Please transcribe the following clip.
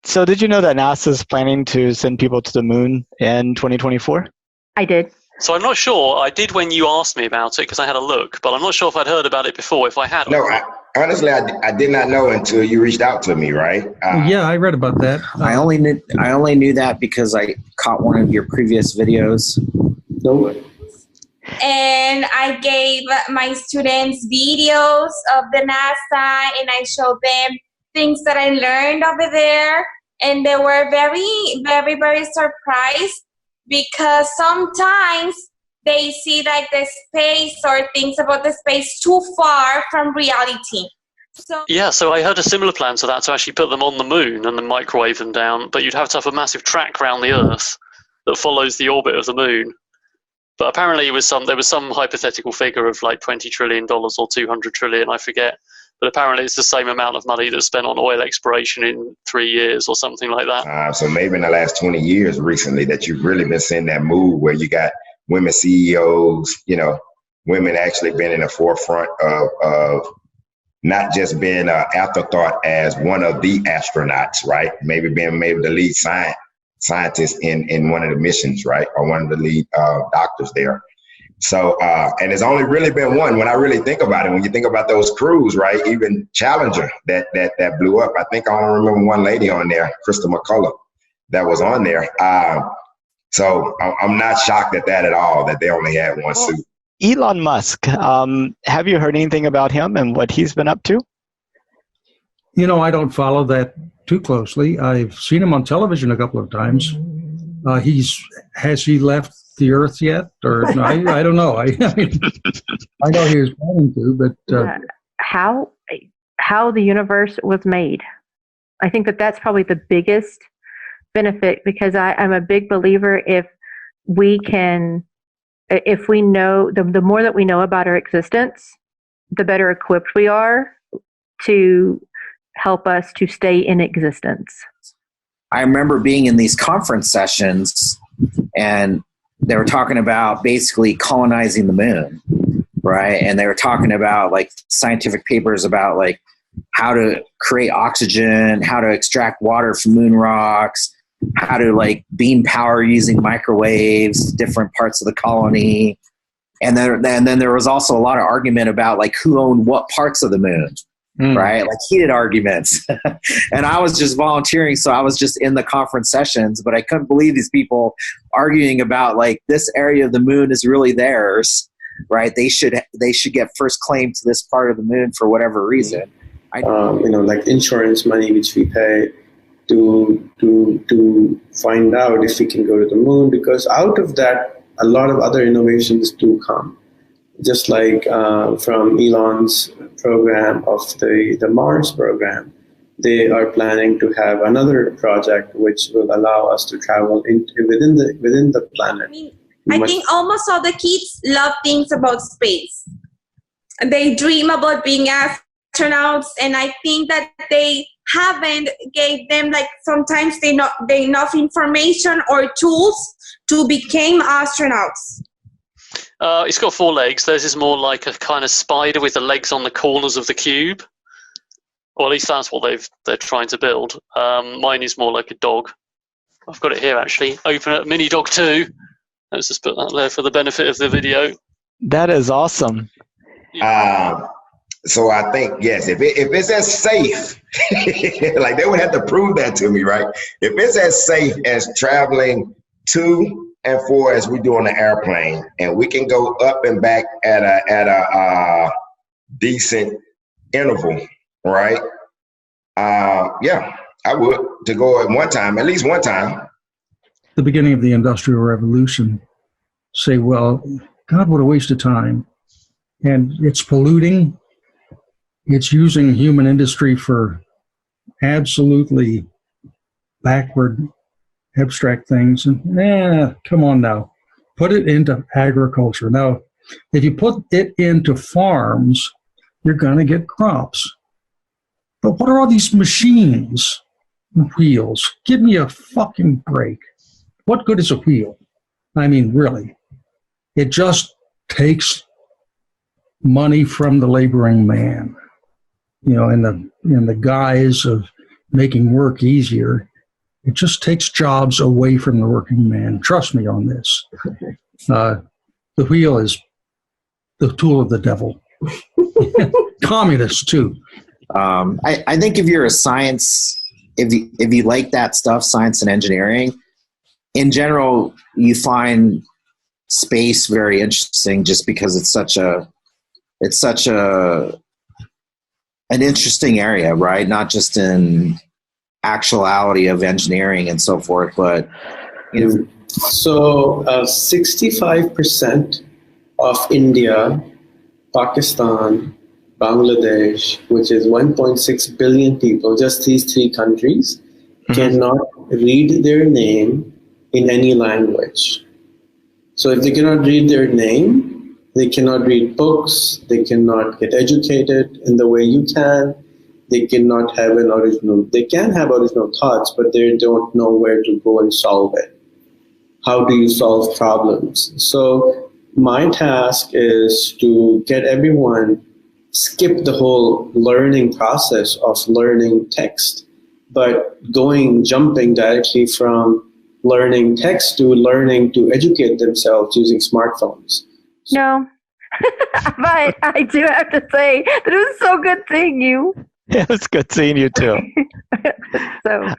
So did you know that NASA is planning to send people to the moon in 2024? I did. So I'm not sure. I did when you asked me about it because I had a look, but I'm not sure if I'd heard about it before. If I had, No, honestly, I did not know until you reached out to me, right? Yeah, I read about that. I only knew that because I caught one of your previous videos. No. And I gave my students videos of the NASA, and I showed them things that I learned over there, and they were very, very, very surprised because sometimes they see like the space or things about the space too far from reality. So I heard a similar plan to that, to actually put them on the moon and then microwave them down, but you'd have to have a massive track around the Earth that follows the orbit of the moon. But apparently there was some hypothetical figure of like $20 trillion or 200 trillion, I forget. But apparently it's the same amount of money that's spent on oil exploration in 3 years or something like that. So maybe in the last 20 years recently that you've really been seeing that move where you got women CEOs, women actually been in the forefront of not just being an afterthought as one of the astronauts, right? Maybe being the lead scientist in one of the missions, right? Or one of the lead doctors there. So, and it's only really been one when I really think about it. When you think about those crews, right? Even Challenger that blew up. I think I only remember one lady on there, Krista McCullough, that was on there. So I'm not shocked at that at all, that they only had one suit. Elon Musk, have you heard anything about him and what he's been up to? I don't follow that too closely. I've seen him on television a couple of times. Has he left the Earth yet? Or no, I don't know. I know he was planning to, but how the universe was made. I think that's probably the biggest benefit, because I'm a big believer if we know, the more that we know about our existence, the better equipped we are to help us to stay in existence. I remember being in these conference sessions and they were talking about basically colonizing the moon, right? And they were talking about like scientific papers about like how to create oxygen, how to extract water from moon rocks, how to like beam power using microwaves, different parts of the colony. And then there was also a lot of argument about like who owned what parts of the moon, right? Like heated arguments. And I was just volunteering, so I was just in the conference sessions, but I couldn't believe these people arguing about like this area of the moon is really theirs, right? They should get first claim to this part of the moon for whatever reason. Like insurance money which we pay to find out if we can go to the moon, because out of that a lot of other innovations do come, just like from Elon's program of the Mars program. They are planning to have another project which will allow us to travel within the planet. I think almost all the kids love things about space. They dream about being astronauts, and I think that they haven't gave them like sometimes they not enough information or tools to become astronauts. It's got 4 legs. Theirs is more like a kind of spider with the legs on the corners of the cube. Or at least that's what they're trying to build. Mine is more like a dog. I've got it here actually. Open it, Mini Dog 2. Let's just put that there for the benefit of the video. That is awesome. So I think, yes, if it's as safe, like they would have to prove that to me, right? If it's as safe as traveling to and for as we do on the airplane, and we can go up and back at a decent interval, right? Yeah, I would, to go at least one time. The beginning of the Industrial Revolution, say, well, God, what a waste of time. And it's polluting. It's using human industry for absolutely backward, abstract things. And come on now, put it into agriculture. Now, if you put it into farms, you're going to get crops. But what are all these machines, wheels? Give me a fucking break. What good is a wheel? I mean, really. It just takes money from the laboring man, in the guise of making work easier. It just takes jobs away from the working man. Trust me on this. The wheel is the tool of the devil. Communists too. I think if you're a science, if you like that stuff, science and engineering, in general, you find space very interesting just because it's such an interesting area, right? Not just in actuality of engineering and so forth, but So 65% of India, Pakistan, Bangladesh, which is 1.6 billion people, just these three countries, cannot read their name in any language. So if they cannot read their name, they cannot read books, they cannot get educated in the way you can, they cannot have they can have original thoughts, but they don't know where to go and solve it. How do you solve problems? So my task is to get everyone skip the whole learning process of learning text, but jumping directly from learning text to learning to educate themselves using smartphones. No, but I do have to say that it was so good seeing you. Yeah, it's good seeing you too. So